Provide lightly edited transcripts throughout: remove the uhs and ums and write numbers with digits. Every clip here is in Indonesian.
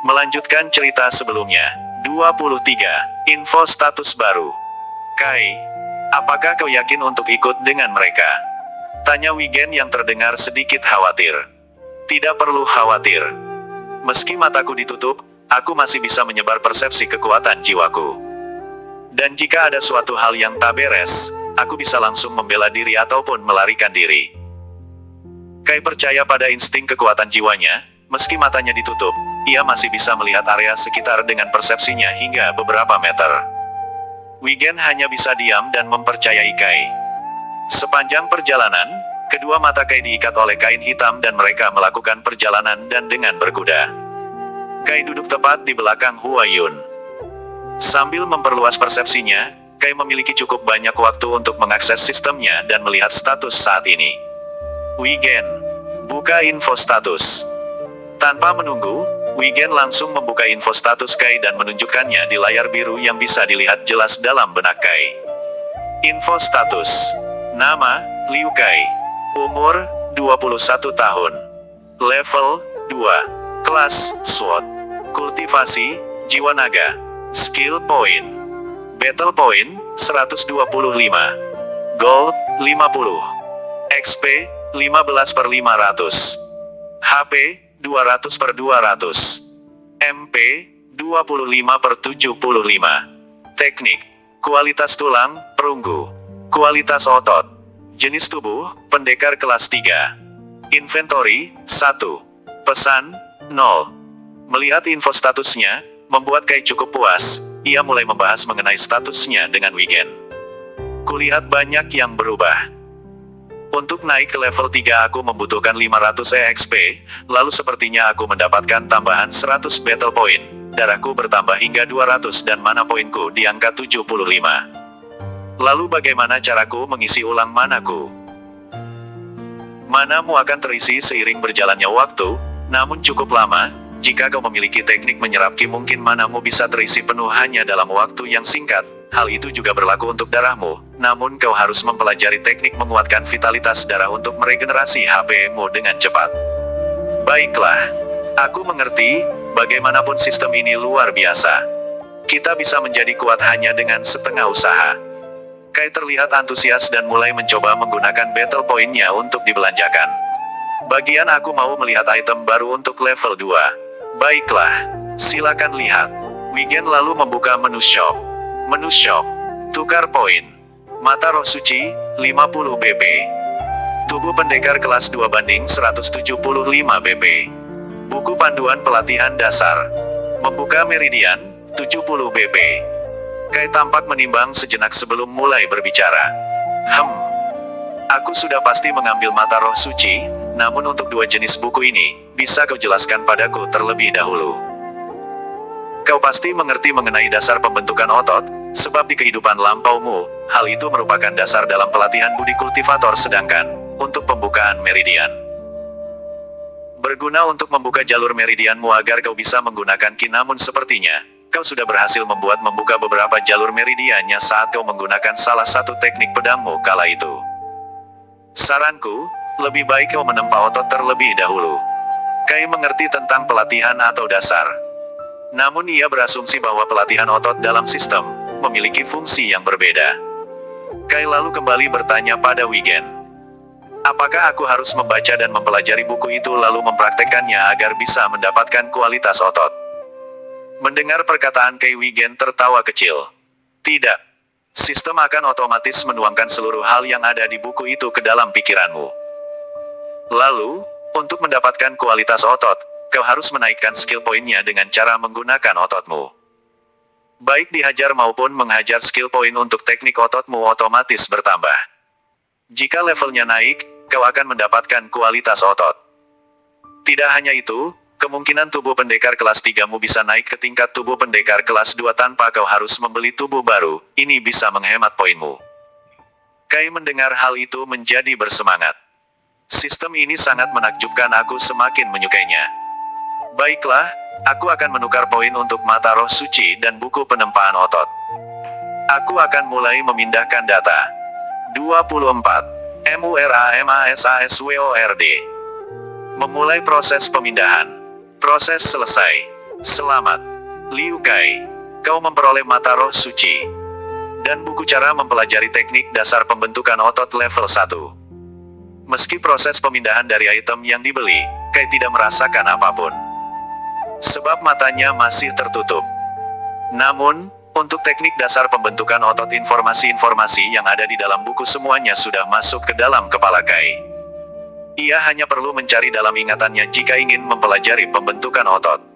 Melanjutkan cerita sebelumnya. 23. Info status baru. Kai, apakah kau yakin untuk ikut dengan mereka? Tanya Wigen yang terdengar sedikit khawatir. Tidak perlu khawatir. Meski mataku ditutup, aku masih bisa menyebar persepsi kekuatan jiwaku. Dan jika ada suatu hal yang tak beres, aku bisa langsung membela diri ataupun melarikan diri. Kai percaya pada insting kekuatan jiwanya, meski matanya ditutup, ia masih bisa melihat area sekitar dengan persepsinya hingga beberapa meter. Wigen hanya bisa diam dan mempercayai Kai. Sepanjang perjalanan, kedua mata Kai diikat oleh kain hitam dan mereka melakukan perjalanan dan dengan berkuda. Kai duduk tepat di belakang Hua Yun. Sambil memperluas persepsinya, Kai memiliki cukup banyak waktu untuk mengakses sistemnya dan melihat status saat ini. Wigen, buka info status. Tanpa menunggu, Wigen langsung membuka info status Kai dan menunjukkannya di layar biru yang bisa dilihat jelas dalam benak Kai. Info status. Nama, Liu Kai. Umur, 21 tahun. Level, 2. Kelas, SWOT. Kultivasi, Jiwa Naga. Skill point. Battle point, 125. Gold, 50. XP, 15/500. HP, 200/200. MP, 25/75. Teknik. Kualitas tulang, perunggu. Kualitas otot. Jenis tubuh, pendekar kelas 3. Inventory, 1. Pesan, 0. Melihat info statusnya, membuat Kai cukup puas. Ia mulai membahas mengenai statusnya dengan Wigen. Kulihat banyak yang berubah. Untuk naik ke level 3 aku membutuhkan 500 EXP, lalu sepertinya aku mendapatkan tambahan 100 battle point. Darahku bertambah hingga 200 dan mana poinku di angka 75. Lalu bagaimana caraku mengisi ulang manaku? Manamu akan terisi seiring berjalannya waktu, namun cukup lama. Jika kau memiliki teknik menyerap ki mungkin manamu bisa terisi penuh hanya dalam waktu yang singkat. Hal itu juga berlaku untuk darahmu, namun kau harus mempelajari teknik menguatkan vitalitas darah untuk meregenerasi HP-mu dengan cepat. Baiklah, aku mengerti, bagaimanapun sistem ini luar biasa. Kita bisa menjadi kuat hanya dengan setengah usaha. Kai terlihat antusias dan mulai mencoba menggunakan battle point-nya untuk dibelanjakan. Bagian aku mau melihat item baru untuk level 2. Baiklah, silakan lihat. Wigen lalu membuka menu shop. Menu shop. Tukar poin. Mata roh suci, 50 BP. Tubuh pendekar kelas 2/175 BP. Buku panduan pelatihan dasar. Membuka meridian, 70 BP. Kai tampak menimbang sejenak sebelum mulai berbicara. Aku sudah pasti mengambil mata roh suci, namun untuk dua jenis buku ini, bisa kau jelaskan padaku terlebih dahulu. Kau pasti mengerti mengenai dasar pembentukan otot, sebab di kehidupan lampaumu, hal itu merupakan dasar dalam pelatihan budi kultivator sedangkan, untuk pembukaan meridian. Berguna untuk membuka jalur meridianmu agar kau bisa menggunakan ki namun sepertinya, kau sudah berhasil membuka beberapa jalur meridiannya saat kau menggunakan salah satu teknik pedangmu kala itu. Saranku, lebih baik kau menempa otot terlebih dahulu. Kai mengerti tentang pelatihan atau dasar. Namun ia berasumsi bahwa pelatihan otot dalam sistem, memiliki fungsi yang berbeda. Kai lalu kembali bertanya pada Wigen. Apakah aku harus membaca dan mempelajari buku itu lalu mempraktekannya agar bisa mendapatkan kualitas otot? Mendengar perkataan Kai, Wigen tertawa kecil. Tidak. Sistem akan otomatis menuangkan seluruh hal yang ada di buku itu ke dalam pikiranmu. Lalu, untuk mendapatkan kualitas otot, kau harus menaikkan skill point-nya dengan cara menggunakan ototmu. Baik dihajar maupun menghajar skill point untuk teknik ototmu otomatis bertambah. Jika levelnya naik, kau akan mendapatkan kualitas otot. Tidak hanya itu, kemungkinan tubuh pendekar kelas 3mu bisa naik ke tingkat tubuh pendekar kelas 2 tanpa kau harus membeli tubuh baru, ini bisa menghemat poinmu. Kai mendengar hal itu menjadi bersemangat. Sistem ini sangat menakjubkan, aku semakin menyukainya. Baiklah, aku akan menukar poin untuk mata roh suci dan buku penempaan otot. Aku akan mulai memindahkan data. 24. MURAMASASWORD. Memulai proses pemindahan. Proses selesai. Selamat, Liu Kai. Kau memperoleh mata roh suci. Dan buku cara mempelajari teknik dasar pembentukan otot level 1. Meski proses pemindahan dari item yang dibeli, Kai tidak merasakan apapun. Sebab matanya masih tertutup. Namun, untuk teknik dasar pembentukan otot informasi-informasi yang ada di dalam buku semuanya sudah masuk ke dalam kepala Kai. Ia hanya perlu mencari dalam ingatannya jika ingin mempelajari pembentukan otot.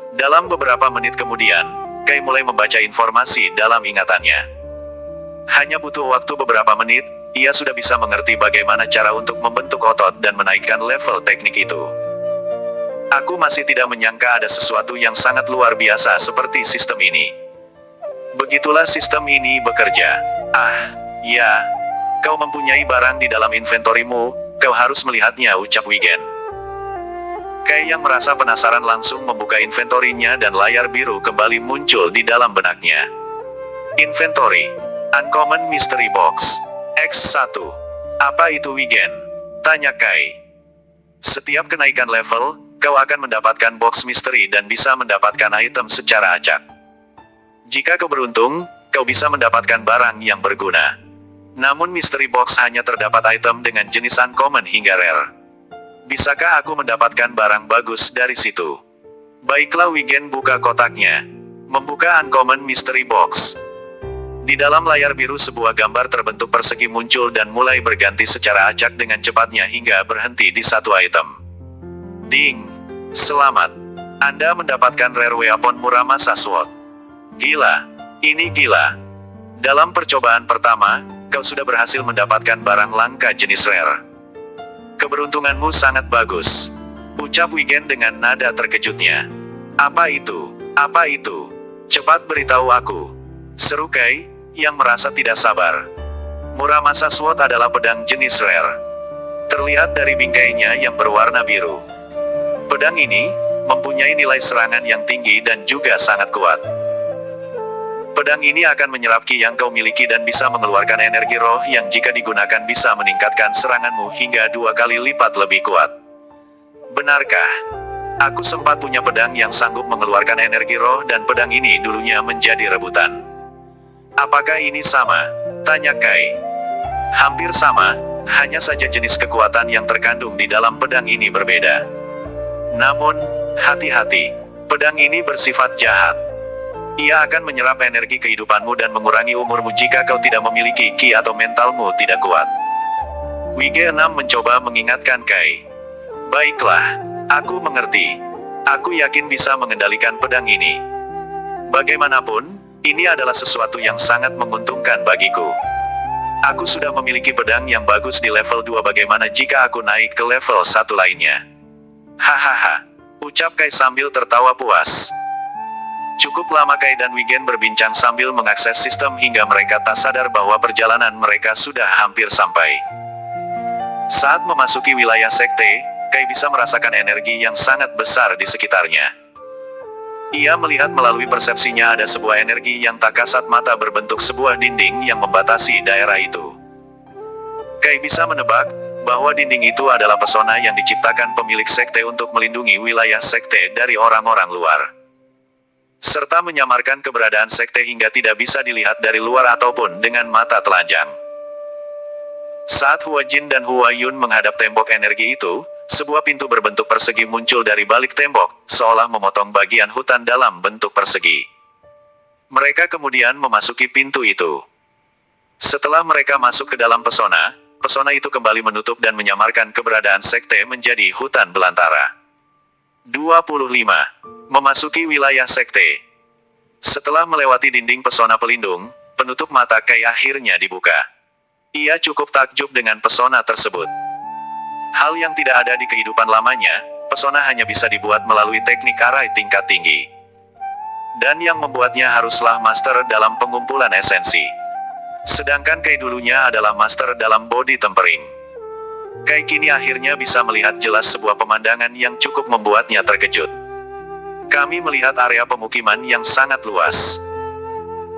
Dalam beberapa menit kemudian, Kai mulai membaca informasi dalam ingatannya. Hanya butuh waktu beberapa menit, ia sudah bisa mengerti bagaimana cara untuk membentuk otot dan menaikkan level teknik itu. Aku masih tidak menyangka ada sesuatu yang sangat luar biasa seperti sistem ini. Begitulah sistem ini bekerja. Ya. Kau mempunyai barang di dalam inventorimu, kau harus melihatnya, ucap Wigen. Kai yang merasa penasaran langsung membuka inventorinya dan layar biru kembali muncul di dalam benaknya. Inventory. Uncommon Mystery Box. X1. Apa itu, Wigen? Tanya Kai. Setiap kenaikan level, kau akan mendapatkan box misteri dan bisa mendapatkan item secara acak. Jika kau beruntung, kau bisa mendapatkan barang yang berguna. Namun mystery box hanya terdapat item dengan jenis uncommon hingga rare. Bisakah aku mendapatkan barang bagus dari situ? Baiklah, Wigen buka kotaknya. Membuka uncommon mystery box. Di dalam layar biru sebuah gambar terbentuk persegi muncul dan mulai berganti secara acak dengan cepatnya hingga berhenti di satu item. Ding! Selamat! Anda mendapatkan rare weapon Muramasa Sword. Gila! Ini gila! Dalam percobaan pertama, kau sudah berhasil mendapatkan barang langka jenis rare. Keberuntunganmu sangat bagus. Ucap Wigen dengan nada terkejutnya. Apa itu? Apa itu? Cepat beritahu aku. Seru Kai, yang merasa tidak sabar. Muramasa Sword adalah pedang jenis rare. Terlihat dari bingkainya yang berwarna biru. Pedang ini mempunyai nilai serangan yang tinggi dan juga sangat kuat. Pedang ini akan menyerap ki yang kau miliki dan bisa mengeluarkan energi roh yang jika digunakan bisa meningkatkan seranganmu hingga 2 kali lipat lebih kuat. Benarkah? Aku sempat punya pedang yang sanggup mengeluarkan energi roh dan pedang ini dulunya menjadi rebutan. Apakah ini sama? Tanya Kai. Hampir sama, hanya saja jenis kekuatan yang terkandung di dalam pedang ini berbeda. Namun, hati-hati, pedang ini bersifat jahat. Ia akan menyerap energi kehidupanmu dan mengurangi umurmu jika kau tidak memiliki ki atau mentalmu tidak kuat. Wige 6 mencoba mengingatkan Kai. Baiklah, aku mengerti. Aku yakin bisa mengendalikan pedang ini. Bagaimanapun, ini adalah sesuatu yang sangat menguntungkan bagiku. Aku sudah memiliki pedang yang bagus di level 2, bagaimana jika aku naik ke level 1 lainnya? Hahaha, ucap Kai sambil tertawa puas. Cukup lama Kai dan Wigen berbincang sambil mengakses sistem hingga mereka tak sadar bahwa perjalanan mereka sudah hampir sampai. Saat memasuki wilayah sekte, Kai bisa merasakan energi yang sangat besar di sekitarnya. Ia melihat melalui persepsinya ada sebuah energi yang tak kasat mata berbentuk sebuah dinding yang membatasi daerah itu. Kai bisa menebak bahwa dinding itu adalah pesona yang diciptakan pemilik sekte untuk melindungi wilayah sekte dari orang-orang luar. Serta menyamarkan keberadaan sekte hingga tidak bisa dilihat dari luar ataupun dengan mata telanjang. Saat Hua Jin dan Hua Yun menghadap tembok energi itu, sebuah pintu berbentuk persegi muncul dari balik tembok, seolah memotong bagian hutan dalam bentuk persegi. Mereka kemudian memasuki pintu itu. Setelah mereka masuk ke dalam pesona, pesona itu kembali menutup dan menyamarkan keberadaan sekte menjadi hutan belantara. 25. Memasuki wilayah sekte. Setelah melewati dinding pesona pelindung, penutup mata Kai akhirnya dibuka. Ia cukup takjub dengan pesona tersebut. Hal yang tidak ada di kehidupan lamanya, pesona hanya bisa dibuat melalui teknik arai tingkat tinggi. Dan yang membuatnya haruslah master dalam pengumpulan esensi. Sedangkan Kai dulunya adalah master dalam body tempering. Kai kini akhirnya bisa melihat jelas sebuah pemandangan yang cukup membuatnya terkejut. Kami melihat area pemukiman yang sangat luas.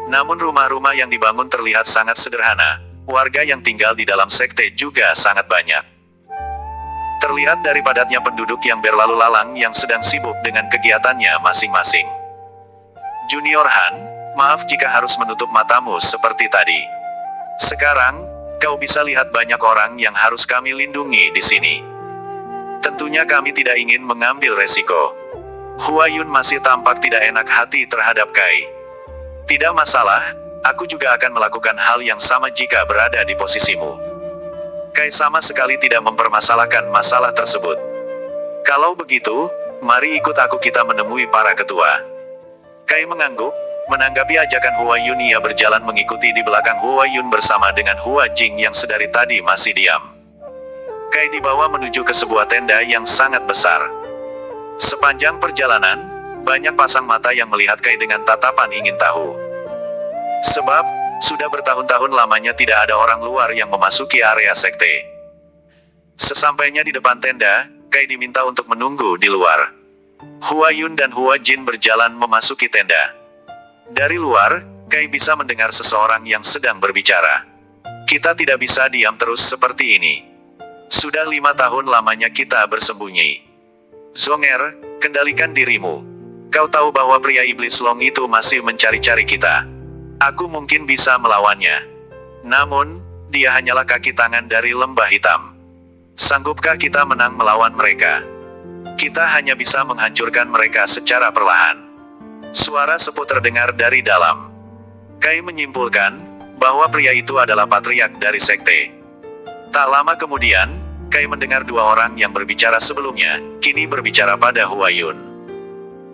Namun rumah-rumah yang dibangun terlihat sangat sederhana. Warga yang tinggal di dalam sekte juga sangat banyak. Terlihat dari padatnya penduduk yang berlalu lalang yang sedang sibuk dengan kegiatannya masing-masing. Junior Han, maaf jika harus menutup matamu seperti tadi. Sekarang, kau bisa lihat banyak orang yang harus kami lindungi di sini. Tentunya kami tidak ingin mengambil resiko. Hua Yun masih tampak tidak enak hati terhadap Kai. Tidak masalah, aku juga akan melakukan hal yang sama jika berada di posisimu. Kai sama sekali tidak mempermasalahkan masalah tersebut. Kalau begitu, mari ikut aku kita menemui para ketua. Kai mengangguk, menanggapi ajakan Hua Yun. Ia berjalan mengikuti di belakang Hua Yun bersama dengan Hua Jing yang sedari tadi masih diam. Kai dibawa menuju ke sebuah tenda yang sangat besar. Sepanjang perjalanan, banyak pasang mata yang melihat Kai dengan tatapan ingin tahu. Sebab, sudah bertahun-tahun lamanya tidak ada orang luar yang memasuki area sekte. Sesampainya di depan tenda, Kai diminta untuk menunggu di luar. Hua Yun dan Hua Jin berjalan memasuki tenda. Dari luar, Kai bisa mendengar seseorang yang sedang berbicara. Kita tidak bisa diam terus seperti ini. Sudah 5 tahun lamanya kita bersembunyi. Zonger, kendalikan dirimu. Kau tahu bahwa pria iblis Long itu masih mencari-cari kita. Aku mungkin bisa melawannya. Namun, dia hanyalah kaki tangan dari lembah hitam. Sanggupkah kita menang melawan mereka? Kita hanya bisa menghancurkan mereka secara perlahan. Suara sepuh terdengar dari dalam. Kai menyimpulkan bahwa pria itu adalah patriark dari sekte. Tak lama kemudian, Kai mendengar dua orang yang berbicara sebelumnya, kini berbicara pada Hua Yun.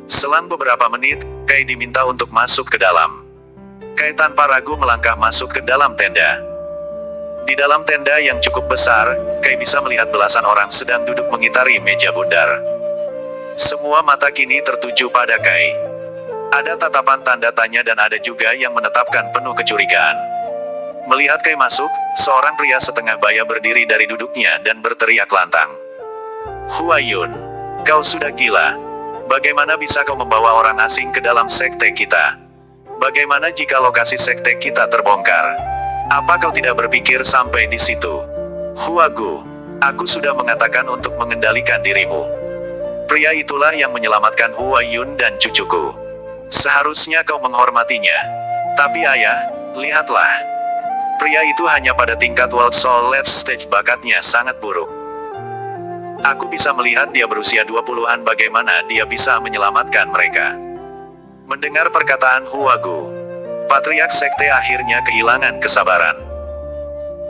Selang beberapa menit, Kai diminta untuk masuk ke dalam. Kai tanpa ragu melangkah masuk ke dalam tenda. Di dalam tenda yang cukup besar, Kai bisa melihat belasan orang sedang duduk mengitari meja bundar. Semua mata kini tertuju pada Kai. Ada tatapan tanda tanya dan ada juga yang menetapkan penuh kecurigaan. Melihat Kai masuk, seorang pria setengah baya berdiri dari duduknya dan berteriak lantang. Hua Yun, kau sudah gila. Bagaimana bisa kau membawa orang asing ke dalam sekte kita? Bagaimana jika lokasi sekte kita terbongkar? Apa kau tidak berpikir sampai di situ? Hua Gu, aku sudah mengatakan untuk mengendalikan dirimu. Pria itulah yang menyelamatkan Hua Yun dan cucuku. Seharusnya kau menghormatinya. Tapi ayah, lihatlah. Pria itu hanya pada tingkat World Soul Let's Stage bakatnya sangat buruk. Aku bisa melihat dia berusia 20-an bagaimana dia bisa menyelamatkan mereka. Mendengar perkataan Hua Gu, patriark sekte akhirnya kehilangan kesabaran.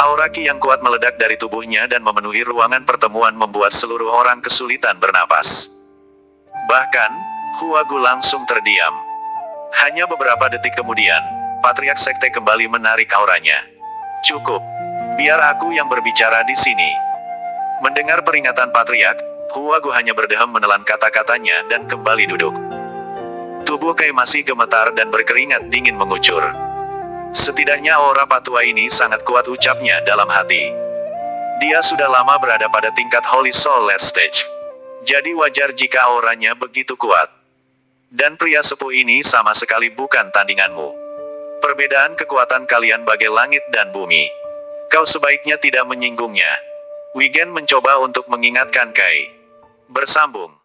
Aura Qi yang kuat meledak dari tubuhnya dan memenuhi ruangan pertemuan membuat seluruh orang kesulitan bernapas. Bahkan, Hua Gu langsung terdiam. Hanya beberapa detik kemudian, patriark sekte kembali menarik auranya. Cukup. Biar aku yang berbicara di sini. Mendengar peringatan patriark, Hua Gu hanya berdehem menelan kata-katanya dan kembali duduk. Tubuh Kai masih gemetar dan berkeringat dingin mengucur. Setidaknya aura patua ini sangat kuat, ucapnya dalam hati. Dia sudah lama berada pada tingkat Holy Soul Let's Stage. Jadi wajar jika auranya begitu kuat. Dan pria sepuh ini sama sekali bukan tandinganmu. Perbedaan kekuatan kalian bagai langit dan bumi. Kau sebaiknya tidak menyinggungnya. Wigen mencoba untuk mengingatkan Kai. Bersambung.